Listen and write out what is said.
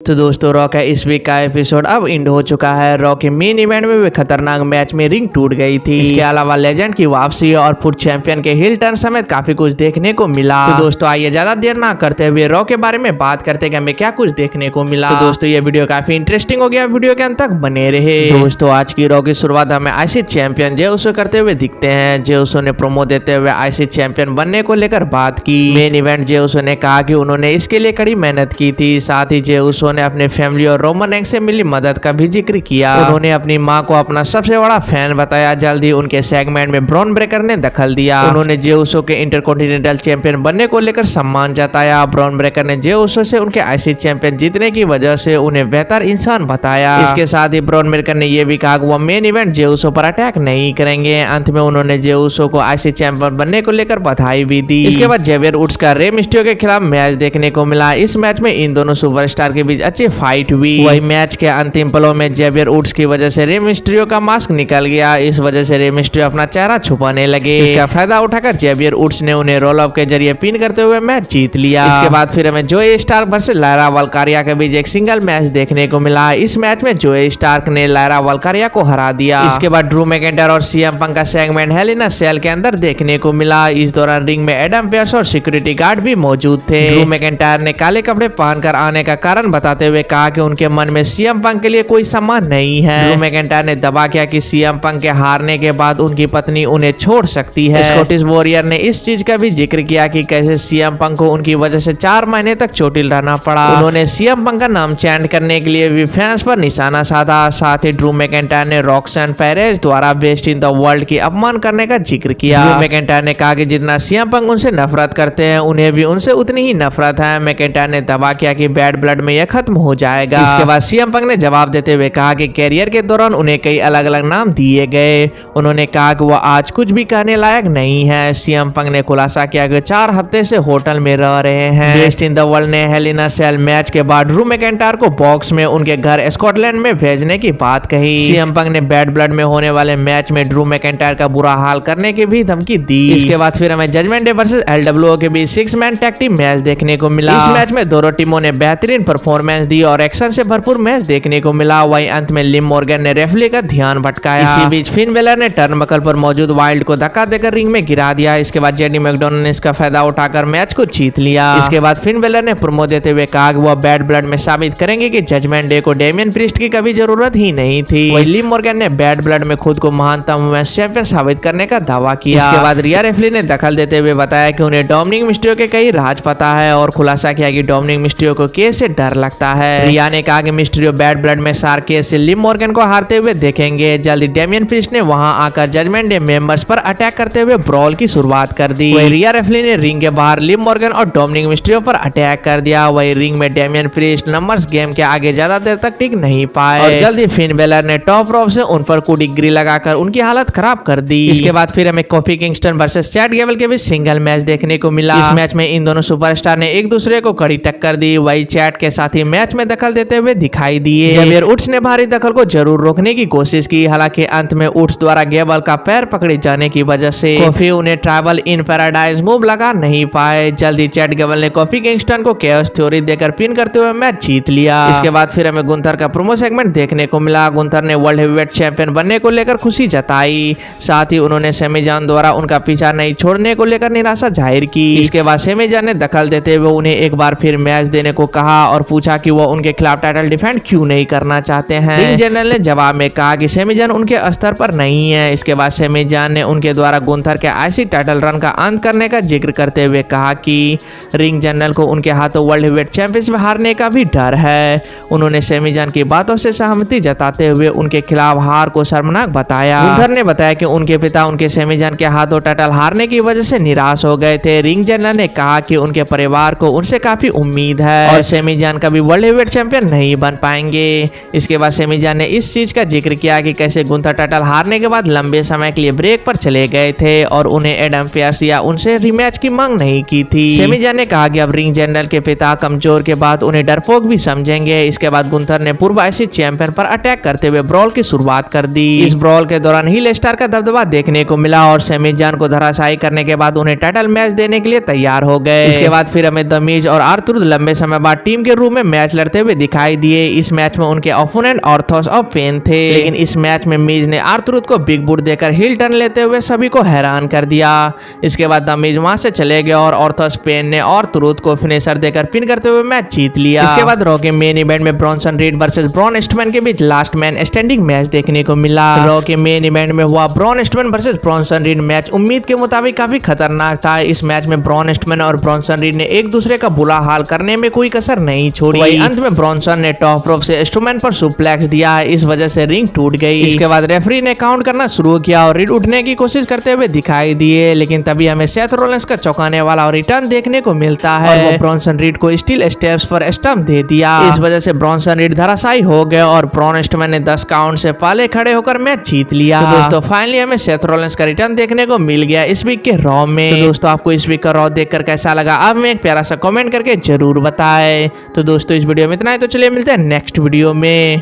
तो दोस्तों रॉ का इस वीक का एपिसोड अब एंड हो चुका है। रॉ के मेन इवेंट में भी खतरनाक मैच में रिंग टूट गई थी। इसके अलावा लेजेंड की वापसी और फुट चैंपियन के हिल टर्न समेत काफी कुछ देखने को मिला। तो दोस्तों आइए ज्यादा देर ना करते हुए रॉ के बारे में बात करते हैं कि हमें क्या कुछ देखने को मिला। तो दोस्तों ये वीडियो काफी इंटरेस्टिंग हो गया, वीडियो के अंत तक बने रहे। दोस्तों आज की रॉ की शुरुआत हमें आईसी चैंपियन जे उसो करते हुए दिखते हैं। जे उसो ने प्रोमो देते हुए आईसी चैंपियन बनने को लेकर बात की। मेन इवेंट जे उसो ने कहा कि उन्होंने इसके लिए कड़ी मेहनत की थी। साथ ही जे उसो ने अपने फैमिली और रोमन रेंस से मिली मदद का भी जिक्र किया। उन्होंने अपनी मां को अपना सबसे बड़ा फैन बताया। जल्दी उनके सेगमेंट में ब्रॉन ब्रेकर ने दखल दिया। उन्होंने जे उसो के इंटरकॉन्टिनेंटल चैंपियन बनने को लेकर सम्मान जताया। ब्रॉन ब्रेकर ने जे उसो से उनके आईसी चैंपियन जीतने की वजह से उन्हें बेहतर इंसान बताया। इसके साथ ही ब्रॉन ब्रेकर ने यह भी कहा कि वो मेन इवेंट जे उसो पर अटैक नहीं करेंगे। अंत में उन्होंने जे उसो को आईसी चैंपियन बनने को लेकर बधाई भी दी। इसके बाद जेवियर वुड्स का रे मिस्टियो के खिलाफ मैच देखने को मिला। इस मैच में इन दोनों सुपरस्टार के बीच अच्छी फाइट हुई। वही मैच के अंतिम पलों में जेवियर वुड्स की वजह से रे मिस्टियो का मास्क निकल गया। इस वजह से रे मिस्टियो अपना चेहरा छुपाने लगे। इसका फायदा उठाकर जेवियर वुड्स ने उन्हें रोल अप के जरिए पिन करते हुए मैच जीत लिया। इसके बाद फिर हमें जोए स्टार्क वर्सेस लायरा वल्कारिया के बीच एक सिंगल मैच देखने को मिला। इस मैच में जोए स्टार्क ने लायरा वल्कारिया को हरा दिया। इसके बाद ड्रू मैकिंटायर और सीएम पंक का सेगमेंट हेल इन अ सेल के अंदर देखने को मिला। इस दौरान रिंग में एडम पेयर्स और सिक्योरिटी गार्ड भी मौजूद थे। ड्रू मैकिंटायर ने काले कपड़े पहनकर आने का कारण बताते हुए कहा कि उनके मन में सीएम पंक के लिए कोई सम्मान नहीं है। ड्रू मैकिंटायर ने दावा किया कि सीएम पंक के हारने के बाद उनकी पत्नी उन्हें छोड़ सकती है। स्कॉटिश वॉरियर ने इस चीज का भी जिक्र किया कि कैसे सीएम पंक को उनकी वजह से 4 महीने तक चोटिल रहना पड़ा। उन्होंने सीएम पंक का नाम चैंट करने के लिए भी फैंस पर निशाना साधा। साथ ही ड्रू मैकिंटायर ने रॉक्सन पेरेज द्वारा बेस्ट इन द वर्ल्ड की अपमान करने का जिक्र किया। ड्रू मैकिंटायर ने कहा कि जितना सीएम पंक उनसे नफरत करते हैं उन्हें भी उनसे उतनी ही नफरत है। मैकिंटायर ने दावा किया कि बैड ब्लड में यह खत्म हो जाएगा। इसके बाद सीएम पंक ने जवाब देते हुए कहा कि कैरियर के दौरान उन्हें कई अलग अलग नाम दिए गए। उन्होंने कहा कि वो आज कुछ भी कहने लायक नहीं है। सीएम पंक ने खुलासा किया कि 4 हफ्ते से होटल में रह रहे हैं। बेस्ट इन द वर्ल्ड ने हेल इन अ सेल मैच के बाद ड्रू मैकिंटायर को बॉक्स में उनके घर स्कॉटलैंड में भेजने की बात कही। सीएम पंक ने बैड ब्लड में होने वाले मैच में ड्रू मैकिंटायर का बुरा हाल करने की भी धमकी दी। इसके बाद फिर हमें जजमेंट डे वर्सेस एलडब्ल्यूओ के बीच 6 मैन टैग टीम मैच देखने को मिला। इस मैच में दोनों टीमों ने बेहतरीन परफॉर्मेंस दी और एक्शन से भरपूर मैच देखने को मिला। वहीं अंत में लिम मॉर्गन ने रेफरी का ध्यान भटकाया। इसी बीच फिन बेलर ने टर्नबकल पर मौजूद वाइल्ड को धक्का देकर रिंग में गिरा दिया। इसके बाद जेडी मैकडोनाल्ड ने इसका फायदा उठाकर मैच को जीत लिया। इसके बाद फिन बेलर ने प्रोमो देते हुए कहा कि वह बैड ब्लड में साबित करेंगे कि जजमेंट डे को डेमियन प्रीस्ट की कभी जरूरत ही नहीं थी। वहीं लिम मॉर्गन ने बैड ब्लड में खुद को महानतम वुमेन्स चैंपियन साबित करने का दावा किया। इसके बाद रिया रेफरी ने दखल देते हुए बताया कि उन्हें डोमिनिक मिस्टियो के कई राज पता है और खुलासा किया कि डोमिनिक मिस्टियो को केस से डर लगता है। रिया ने कहा कि मिस्टियो बैड ब्लड में सार केस से लिम मॉर्गन को हारते हुए देखेंगे। जल्दी डेमियन प्रीस्ट ने वहां आकर जजमेंट डे मेंबर्स पर अटैक करते हुए ब्रॉल की शुरुआत कर दी। वही रिया रेफरी ने रिंग के बाहर लिम मॉर्गन और डोमिनिक मिस्टियो पर अटैक कर दिया। वही रिंग में डेमियन प्रीस्ट नंबर्स गेम के आगे ज्यादा देर तक टिक नहीं पाए और जल्दी फिन बेलर ने टॉप रोप से उन पर कुडिग्री लगाकर उनकी हालत खराब कर दी। इसके बाद फिर हमें Kofi Kingston versus Chad Gable के बीच सिंगल मैच देखने को मिला। इस मैच में इन दोनों सुपरस्टार ने एक दूसरे को कड़ी टक्कर दी। वही चैट के साथ ही मैच में दखल देते हुए दिखाई दिए। जेवियर वुड्स ने भारी दखल को जरूर रोकने की कोशिश की। हालांकि अंत में वुड्स द्वारा गेबल का पैर पकड़े जाने की वजह से कॉफी उन्हें ट्रैवल इन पैराडाइज मूव लगा नहीं पाए। जल्दी चैट गेबल ने कॉफी किंगस्टन को केओस थ्योरी देकर पिन करते हुए मैच जीत लिया। इसके बाद फिर हमें गुंथर का प्रोमो सेगमेंट देखने को मिला। गुंथर ने वर्ल्ड हेवीवेट चैंपियन बनने को लेकर खुशी जताई। साथ ही उन्होंने सेमी जान द्वारा उनका पीछा नहीं छोड़ने को लेकर निराशा जाहिर की। इसके बाद सेमी जान ने दखल देते हुए उन्हें एक बार फिर मैच देने को कहा और पूछा कि वो उनके खिलाफ टाइटल डिफेंड क्यों नहीं करना चाहते हैं। रिंग जनरल ने जवाब में कहा कि सेमी जान उनके स्तर पर नहीं है। इसके बाद सेमी जान ने उनके द्वारा गुंथर के आईसी टाइटल रन का अंत करने का जिक्र करते हुए कहा कि रिंग जनरल को उनके हाथों वर्ल्ड हेवीवेट चैंपियनशिप हारने का भी डर है। उन्होंने सेमी जान की बातों से सहमति जताते हुए उनके खिलाफ हार को शर्मनाक बताया। गुंथर ने बताया कि उनके पिता उनके सेमी जान के हाथों टाइटल हारने की वजह से निराश हो गए थे। रिंग जनरल ने कहा कि उनके परिवार को उनसे काफी उम्मीद है और सेमी जान कभी वर्ल्ड हेवीवेट चैंपियन नहीं बन पाएंगे। इसके बाद सेमी जान ने इस चीज का जिक्र किया कि कैसे गुंथर टाइटल हारने के बाद लंबे समय के लिए ब्रेक पर चले गए थे और उन्हें एडम पेयर्स या उनसे रिमैच की मांग नहीं की थी। सेमी जान ने कहा कि अब रिंग जनरल के पिता कमजोर के बाद उन्हें डरपोक भी समझेंगे। इसके बाद गुंथर ने पूर्व आईसी चैंपियन पर अटैक करते हुए ब्रॉल की शुरुआत कर दी। इस ब्रॉल के दौरान हील स्टार का दबदबा देखने को मिला और सेमी जान को धराशायी करने के बाद उन्हें टाइटल मैच देने के लिए तैयार हो गए। इसके बाद फिर हमें द मिज और आर्थर लंबे समय बाद टीम के रूप में मैच लड़ते हुए दिखाई दिए। इस मैच में उनके ओपोनेंट ऑर्थोस ऑफ पेन थे, लेकिन इस मैच में मीज ने आर्थरूथ को बिग बूट देकर हिल टर्न लेते हुए सभी को हैरान कर दिया। इसके बाद द मीज वहां से चले गए और ऑर्थोस पेन ने आर्थरूथ को फिनिशर देकर पिन करते हुए मैच जीत लिया। इसके बाद रॉ के मेन इवेंट में Bronson read versus Braun Strowman के बीच लास्ट मैन स्टैंडिंग मैच देखने को मिला। रॉ के मेन इवेंट में हुआ Braun Strowman versus Bronson read match उम्मीद के मुताबिक काफी खतरनाक था। इस मैच में ब्रॉन स्ट्रोमैन और ब्रॉन्सन रीड ने एक दूसरे का बुरा हाल करने में कोई कसर नहीं छोड़ी। वही अंत में ब्रॉन्सन ने टॉप रोप से स्ट्रोमैन पर सुप्लेक्स दिया, इस वजह से रिंग टूट गई। इसके बाद रेफरी ने काउंट करना शुरू किया और रीड उठने की कोशिश करते हुए दिखाई दिए, लेकिन तभी हमें सेथ रोलिंस का चौंकाने वाला रिटर्न देखने को मिलता है और वो ब्रॉन्सन रीड को स्टील स्टेप्स पर स्टंप दे दिया। इस वजह से ब्रॉन्सन रीड धराशायी हो गए और ब्रॉन स्ट्रोमैन ने 10 काउंट से पहले खड़े होकर मैच जीत लिया। तो दोस्तों फाइनली हमें सेथ रोलिंस का रिटर्न देखने को मिल गया इस वीक के रॉ में। तो दोस्तों आपको इस वीक का रॉ देखकर कैसा लगा आप में एक प्यारा सा कमेंट करके जरूर बताएं। तो दोस्तों इस वीडियो में इतना ही, तो चलिए मिलते हैं नेक्स्ट वीडियो में।